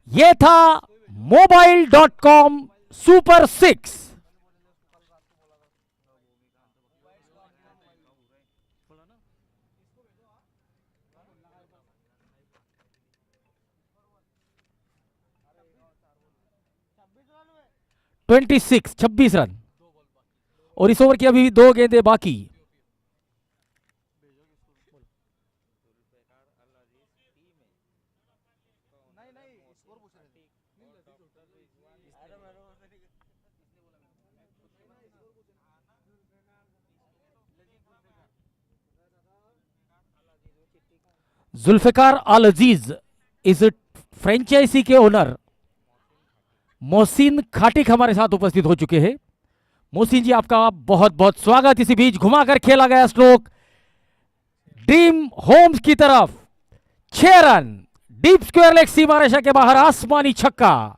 यह था Mobile.com सुपर 6। ट्वेंटी 26 रन और इस ओवर की अभी 2 गेंदें बाकी। जुल्फिकार अल अजीज इस फ्रेंचाइजी के ओनर मोहसिन खाटिक हमारे साथ उपस्थित हो चुके हैं। मोहसिन जी, आपका बहुत बहुत स्वागत। इसी बीच घुमाकर खेला गया स्ट्रोक ड्रीम होम्स की तरफ, 6 रन डीप स्क्वायर लेग सीमा रेखा के बाहर आसमानी छक्का।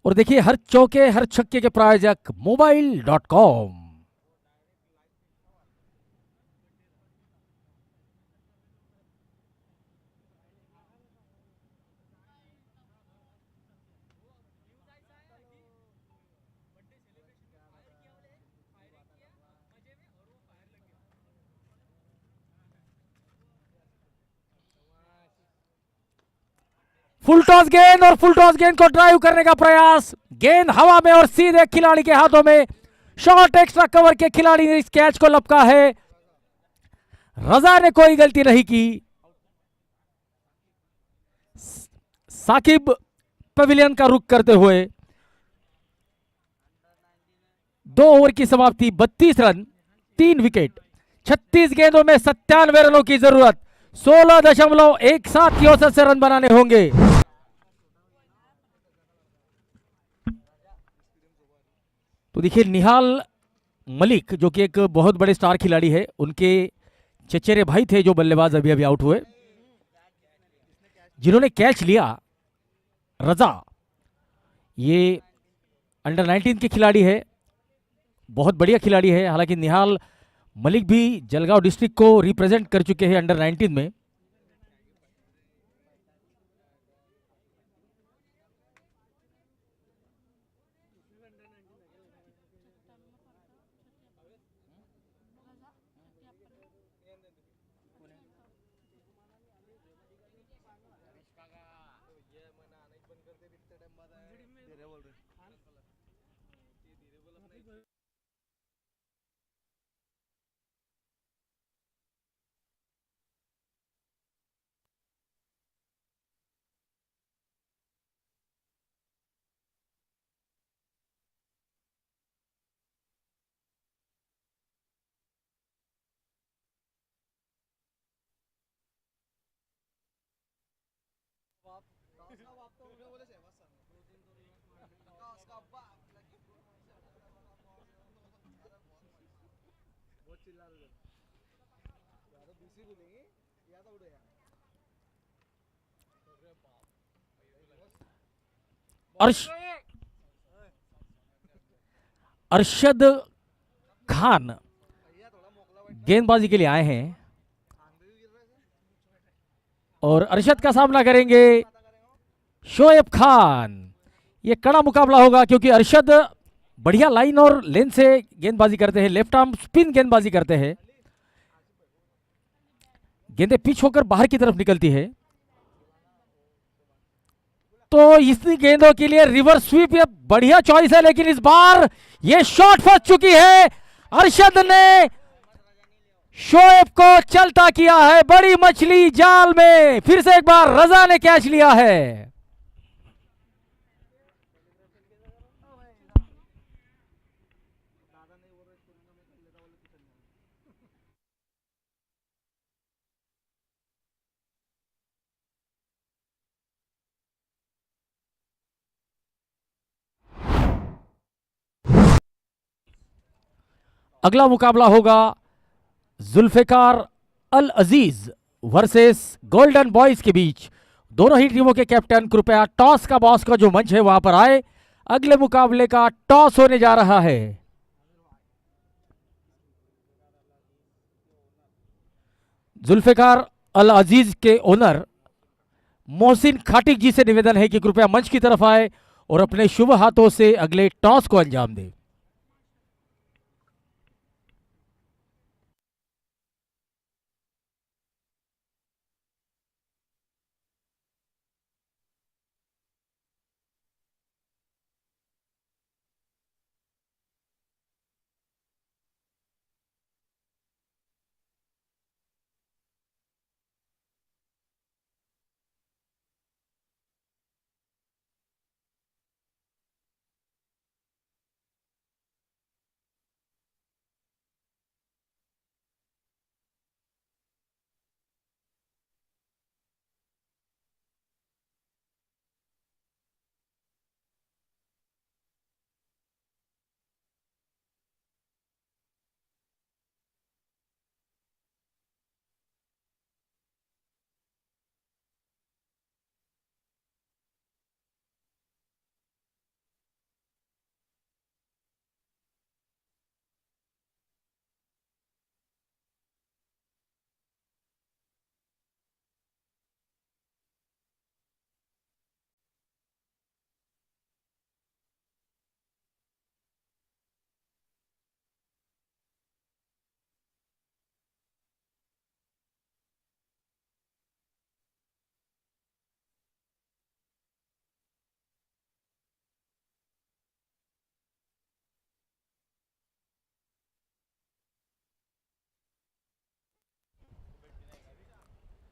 और देखिए, हर चौके हर छक्के के प्रायोजक मोबाइल.com। फुल टॉस गेंद और फुल टॉस गेंद को ड्राइव करने का प्रयास, गेंद हवा में और सीधे खिलाड़ी के हाथों में। शॉर्ट एक्स्ट्रा कवर के खिलाड़ी ने इस कैच को लपका है। रजा ने कोई गलती नहीं की। साकिब पवेलियन का रुख करते हुए 2 ओवर की समाप्ति, 32 रन 3 विकेट, 36 गेंदों में 97 रनों की जरूरत, 16.17 की औसत से रन बनाने होंगे। तो देखिए, निहाल मलिक जो कि एक बहुत बड़े स्टार खिलाड़ी है, उनके चचेरे भाई थे जो बल्लेबाज अभी अभी आउट हुए, जिन्होंने कैच लिया। रजा ये अंडर 19 के खिलाड़ी है, बहुत बढ़िया खिलाड़ी है। हालांकि निहाल मलिक भी जलगांव डिस्ट्रिक्ट को रिप्रेजेंट कर चुके हैं अंडर 19 में। अरशद खान गेंदबाजी के लिए आए हैं और अरशद का सामना करेंगे शोएब खान। ये कड़ा मुकाबला होगा क्योंकि अरशद बढ़िया लाइन और लेंथ से गेंदबाजी करते हैं, लेफ्ट आर्म स्पिन गेंदबाजी करते हैं। गेंदें पिच होकर बाहर की तरफ निकलती है, तो इस गेंदों के लिए रिवर्स स्वीप ये बढ़िया चॉइस है, लेकिन इस बार ये शॉट फंस चुकी है। अरशद ने शोएब को चलता किया है, बड़ी मछली जाल में। फिर से एक बार रजा ने कैच लिया है। अगला मुकाबला होगा जुल्फिकार अल अजीज वर्सेस गोल्डन बॉयज के बीच। दोनों ही टीमों के कैप्टन कृपया टॉस का बॉस का जो मंच है वहां पर आए। अगले मुकाबले का टॉस होने जा रहा है। जुल्फिकार अल अजीज के ओनर मोहसिन खाटिक जी से निवेदन है कि कृपया मंच की तरफ आए और अपने शुभ हाथों से अगले टॉस को अंजाम दें।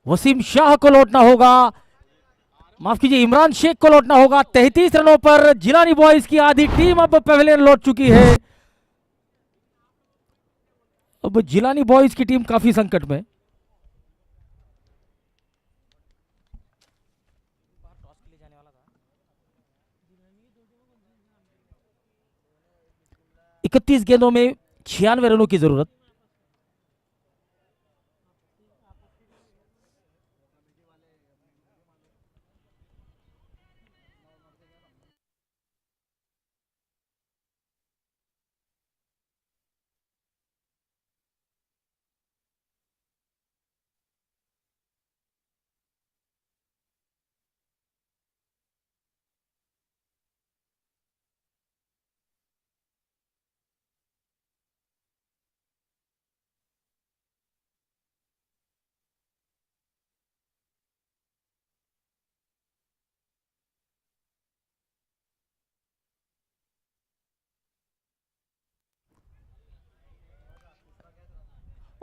वसीम शाह को लौटना होगा, माफ कीजिए इमरान शेख को लौटना होगा। 33 रनों पर जिलानी बॉयज की आधी टीम अब पवेलियन लौट चुकी है। अब जिलानी बॉयज की टीम काफी संकट में। इकतीस गेंदों में 96 रनों की जरूरत।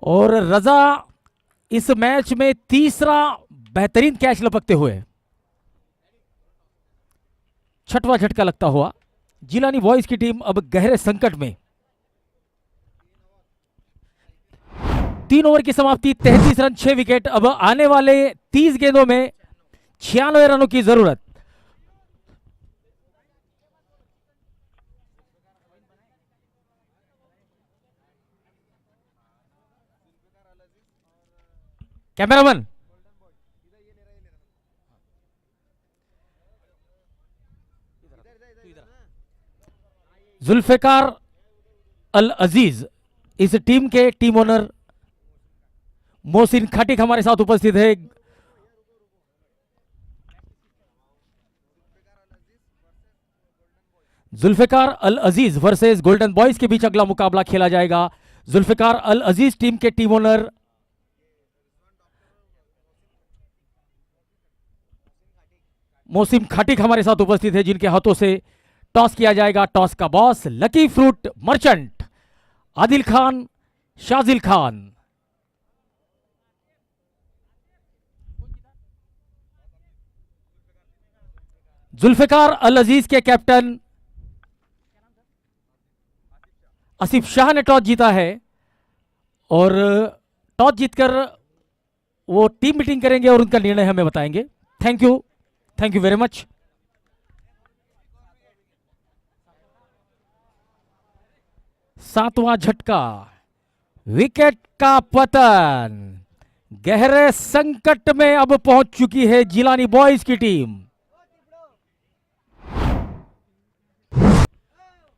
और रजा इस मैच में तीसरा बेहतरीन कैच लपकते हुए, छठवां झटका लगता हुआ। जिलानी बॉयज की टीम अब गहरे संकट में। 3 ओवर की समाप्ति, 33 रन 6 विकेट। अब आने वाले 30 गेंदों में 96 रनों की जरूरत। कैमरामैन जुल्फिकार अल अजीज, इस टीम के टीम ओनर मोहसिन खाटिक हमारे साथ उपस्थित है। जुल्फिकार अल अजीज वर्सेस गोल्डन बॉयज के बीच अगला मुकाबला खेला जाएगा। जुल्फिकार अल अजीज टीम के टीम ओनर मोहसिन खाटिक हमारे साथ उपस्थित है, जिनके हाथों से टॉस किया जाएगा। टॉस का boss lucky fruit merchant, Adil Khan, Shajil Khan. Zulfikar Al Aziz के कैप्टन आसिफ शाह ने टॉस जीता है और टॉस जीतकर वो टीम मीटिंग करेंगे और उनका निर्णय हमें बताएंगे। Thank you very much. सातवां झटका, विकेट का पतन। गहरे संकट में अब पहुंच चुकी है जिलानी बॉयज की टीम।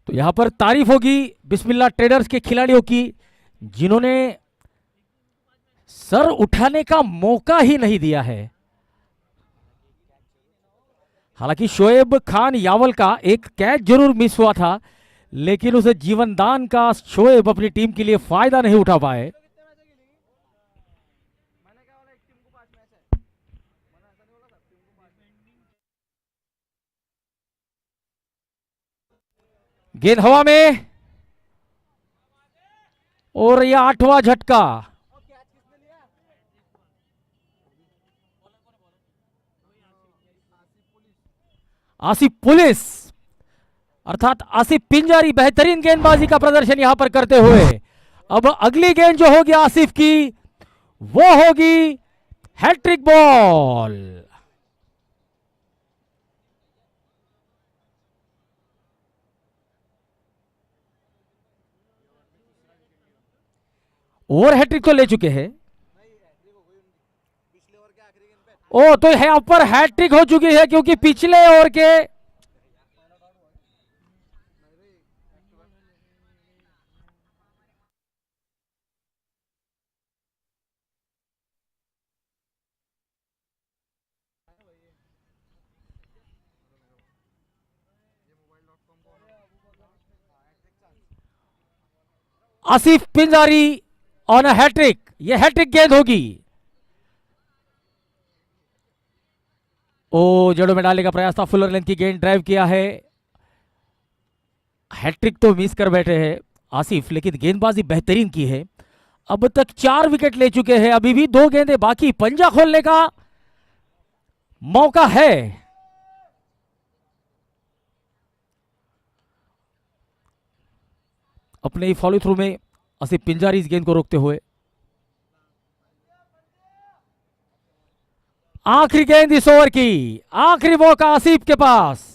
तो यहां पर तारीफ होगी बिस्मिल्लाह ट्रेडर्स के खिलाड़ियों की, जिन्होंने सर उठाने का मौका ही नहीं दिया है। हालांकि शोएब खान यावल का एक कैच जरूर मिस हुआ था, लेकिन उसे जीवनदान का शोएब अपनी टीम के लिए फायदा नहीं उठा पाए। गेंद हवा में और यह 8वां झटका। आसिफ पुलिस अर्थात आसिफ पिंजारी बेहतरीन गेंदबाजी का प्रदर्शन यहां पर करते हुए अब अगली गेंद जो होगी आसिफ की, वो होगी हैट्रिक बॉल। ओवर हैट्रिक तो ले चुके हैं। ओ तो यहां पर हैट्रिक हो चुकी है, क्योंकि पिछले ओवर के Asif Pinjari on a hattrick, यह हैट्रिक गेंद होगी। ओ जड़ों में डालने का प्रयास था, फुलर लेंथ की गेंद ड्राइव किया है। हैट्रिक तो मिस कर बैठे हैं आसिफ, लेकिन गेंदबाजी बेहतरीन की है। अब तक 4 विकेट ले चुके हैं, अभी भी 2 गेंदें बाकी, पंजा खोलने का मौका है। अपने ही फॉलो थ्रू में आसिफ पिंजारी इस गेंद को रोकते हुए। आखिरी गेंद इस ओवर की, आखिरी मौका आसिफ के पास।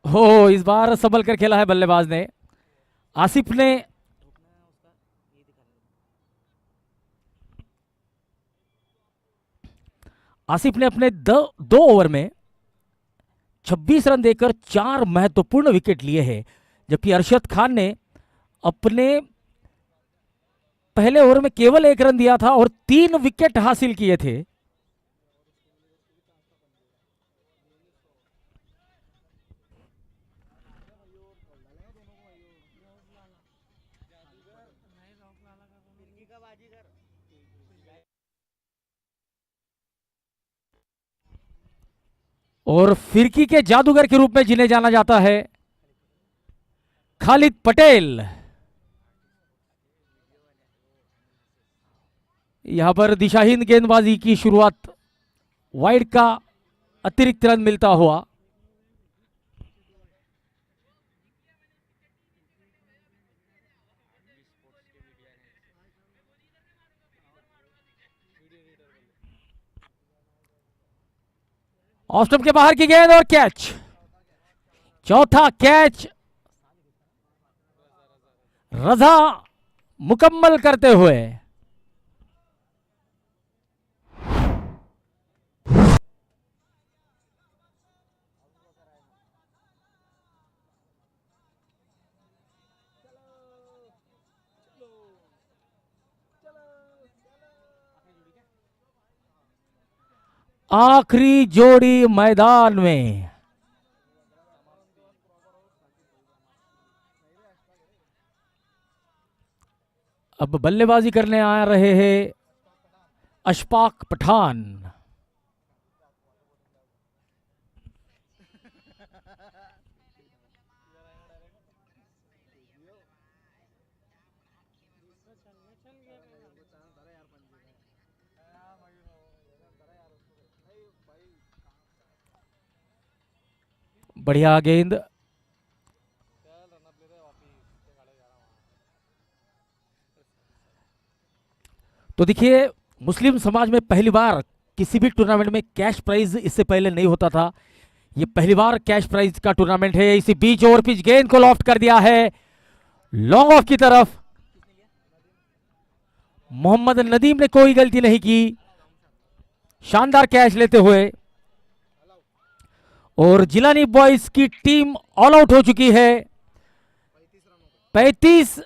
हो, इस बार संभल कर खेला है बल्लेबाज ने। आसिफ ने अपने 2 ओवर में 26 रन देकर 4 महत्वपूर्ण विकेट लिए हैं, जबकि अरशद खान ने अपने पहले ओवर में केवल 1 रन दिया था और 3 विकेट हासिल किए थे। और फिरकी के जादूगर के रूप में जिन्हें जाना जाता है, खालिद पटेल, यहां पर दिशाहीन गेंदबाजी की शुरुआत, वाइड का अतिरिक्त रन मिलता हुआ। ऑफ स्टंप के बाहर की गेंद और कैच, चौथा कैच रजा मुकम्मल करते हुए। आखिरी जोड़ी मैदान में। अब बल्लेबाजी करने आ रहे हैं अशफाक पठान। बढ़िया गेंद, तो देखिए मुस्लिम समाज में पहली बार किसी भी टूर्नामेंट में कैश प्राइज इससे पहले नहीं होता था, ये पहली बार कैश प्राइज का टूर्नामेंट है। इसी बीच ओवर पिच गेंद को लॉफ्ट कर दिया है लॉन्ग ऑफ की तरफ। मोहम्मद नदीम ने कोई गलती नहीं की, शानदार कैच लेते हुए। और जिलानी बॉयज की टीम ऑल आउट हो चुकी है। 35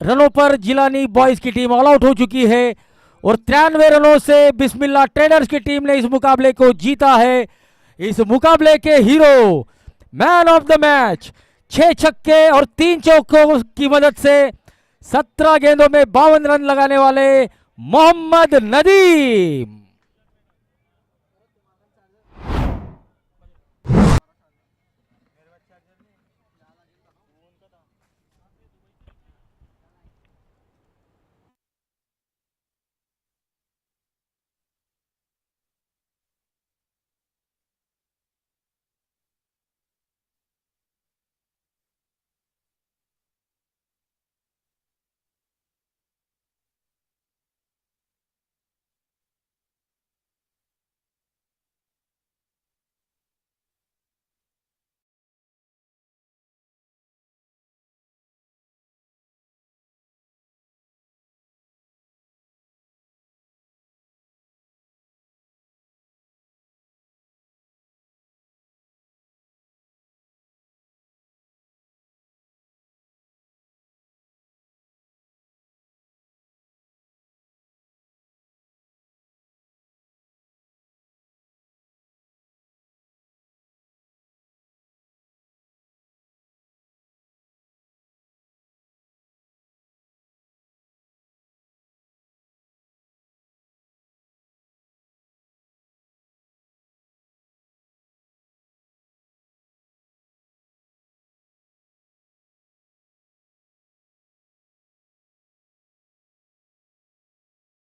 रनों पर जिलानी बॉयज की टीम ऑल आउट हो चुकी है और 93 रनों से बिस्मिल्लाह ट्रेडर्स की टीम ने इस मुकाबले को जीता है। इस मुकाबले के hero, man of the match, 6 छक्के और 3 चौकों की मदद से 17 गेंदों में 52 रन लगाने वाले मोहम्मद नदीम।